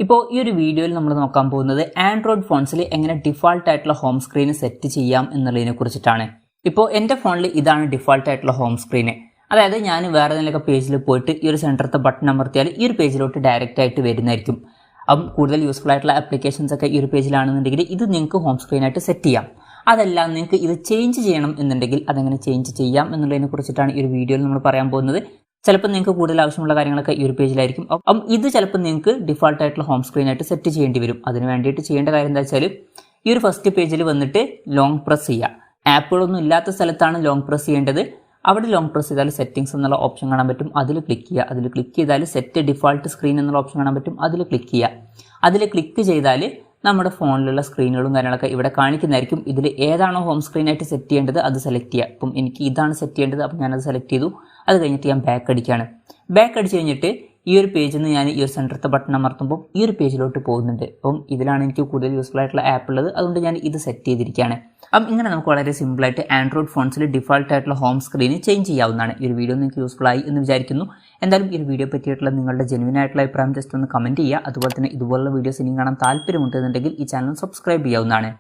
ഇപ്പോൾ ഈ ഒരു വീഡിയോയിൽ നമ്മൾ നോക്കാൻ പോകുന്നത് ആൻഡ്രോയിഡ് ഫോൺസിൽ എങ്ങനെ ഡിഫാൾട്ട് ആയിട്ടുള്ള ഹോം സ്ക്രീൻ സെറ്റ് ചെയ്യാം എന്നുള്ളതിനെ കുറിച്ചിട്ടാണ്. ഇപ്പോൾ എൻ്റെ ഫോണിൽ ഇതാണ് ഡിഫാൾട്ട് ആയിട്ടുള്ള ഹോം സ്ക്രീന്. അതായത് ഞാൻ വേറെ ഏതെങ്കിലുമൊക്കെ പേജിൽ പോയിട്ട് ഈ ഒരു സെൻറ്ററത്തെ ബട്ടൺ അമർത്തിയാൽ ഈ ഒരു പേജിലോട്ട് ഡയറക്റ്റ് ആയിട്ട് വരുന്നതായിരിക്കും. അപ്പം കൂടുതൽ യൂസ്ഫുൾ ആയിട്ടുള്ള ആപ്ലിക്കേഷൻസ് ഒക്കെ ഈ ഒരു പേജിലാണെന്നുണ്ടെങ്കിൽ ഇത് നിങ്ങൾക്ക് ഹോം സ്ക്രീനായിട്ട് സെറ്റ് ചെയ്യാം. അതല്ല നിങ്ങൾക്ക് ഇത് ചേഞ്ച് ചെയ്യണം എന്നുണ്ടെങ്കിൽ അതെങ്ങനെ ചേഞ്ച് ചെയ്യാം എന്നുള്ളതിനെ കുറിച്ചിട്ടാണ് ഈ ഒരു വീഡിയോയിൽ നമ്മൾ പറയാൻ പോകുന്നത്. ചിലപ്പോൾ നിങ്ങൾക്ക് കൂടുതൽ ആവശ്യമുള്ള കാര്യങ്ങളൊക്കെ ഈ ഒരു പേജിലായിരിക്കും. അപ്പം ഇത് ചിലപ്പോൾ നിങ്ങൾക്ക് ഡിഫാൾട്ട് ആയിട്ടുള്ള ഹോം സ്ക്രീനായിട്ട് സെറ്റ് ചെയ്യേണ്ടി വരും. അതിന് വേണ്ടിയിട്ട് ചെയ്യേണ്ട കാര്യം എന്താ വെച്ചാൽ ഈ ഒരു ഫസ്റ്റ് പേജിൽ വന്നിട്ട് ലോങ് പ്രസ് ചെയ്യുക. ആപ്പുകളൊന്നും ഇല്ലാത്ത സ്ഥലത്താണ് ലോങ് പ്രസ് ചെയ്യേണ്ടത്. അവിടെ ലോങ് പ്രസ് ചെയ്താൽ സെറ്റിംഗ്സ് എന്നുള്ള ഓപ്ഷൻ കാണാൻ പറ്റും, അതിൽ ക്ലിക്ക് ചെയ്യുക. അതിൽ ക്ലിക്ക് ചെയ്താൽ സെറ്റ് ഡിഫാൾട്ട് സ്ക്രീൻ എന്നുള്ള ഓപ്ഷൻ കാണാൻ പറ്റും, അതിൽ ക്ലിക്ക് ചെയ്യുക. അതിൽ ക്ലിക്ക് ചെയ്താൽ നമ്മുടെ ഫോണിലുള്ള സ്ക്രീനുകളും കാര്യങ്ങളൊക്കെ ഇവിടെ കാണിക്കുന്നതായിരിക്കും. ഇതിൽ ഏതാണോ ഹോം സ്ക്രീനായിട്ട് സെറ്റ് ചെയ്യേണ്ടത് അത് സെലക്ട് ചെയ്യുക. ഇപ്പം എനിക്ക് ഇതാണ് സെറ്റ് ചെയ്യേണ്ടത്, അപ്പം ഞാനത് സെലക്ട് ചെയ്തു. അത് കഴിഞ്ഞിട്ട് ഞാൻ ബാക്ക് അടിക്കുകയാണ്. ബാക്ക് അടിച്ച് കഴിഞ്ഞിട്ട് ഈ ഒരു പേജിൽ നിന്ന് ഞാൻ ഈ ഒരു സെൻറ്ററത്തെ ബട്ടൺ അമർത്തുമ്പോൾ ഈ ഒരു പേജിലോട്ട് പോകുന്നുണ്ട്. അപ്പം ഇതിലാണ് എനിക്ക് കൂടുതൽ യൂസ്ഫുൾ ആയിട്ടുള്ള ആപ്പ് ഉള്ളത്, അതുകൊണ്ട് ഞാൻ ഇത് സെറ്റ് ചെയ്തിരിക്കുകയാണ്. അപ്പം ഇങ്ങനെ നമുക്ക് വളരെ സിമ്പിളായിട്ട് ആൻഡ്രോയിഡ് ഫോൺസിൽ ഡിഫാൾട്ട് ആയിട്ടുള്ള ഹോം സ്ക്രീന് ചേഞ്ച് ചെയ്യാവുന്നതാണ്. ഈ ഒരു വീഡിയോ നിങ്ങൾക്ക് യൂസ്ഫുൾ ആയി എന്ന് വിചാരിക്കുന്നു. എന്തായാലും ഈ ഒരു വീഡിയോ പറ്റിയിട്ടുള്ള നിങ്ങളുടെ ജെന്യുവൻ ആയിട്ടുള്ള അഭിപ്രായം ജസ്റ്റ് ഒന്ന് കമൻറ്റ് ചെയ്യുക. അതുപോലെ തന്നെ ഇതുപോലുള്ള വീഡിയോസ് ഇനിയും കാണാൻ താല്പര്യമുണ്ടെന്നുണ്ടെങ്കിൽ ഈ ചാനൽ സബ്സ്ക്രൈബ് ചെയ്യാവുന്നതാണ്.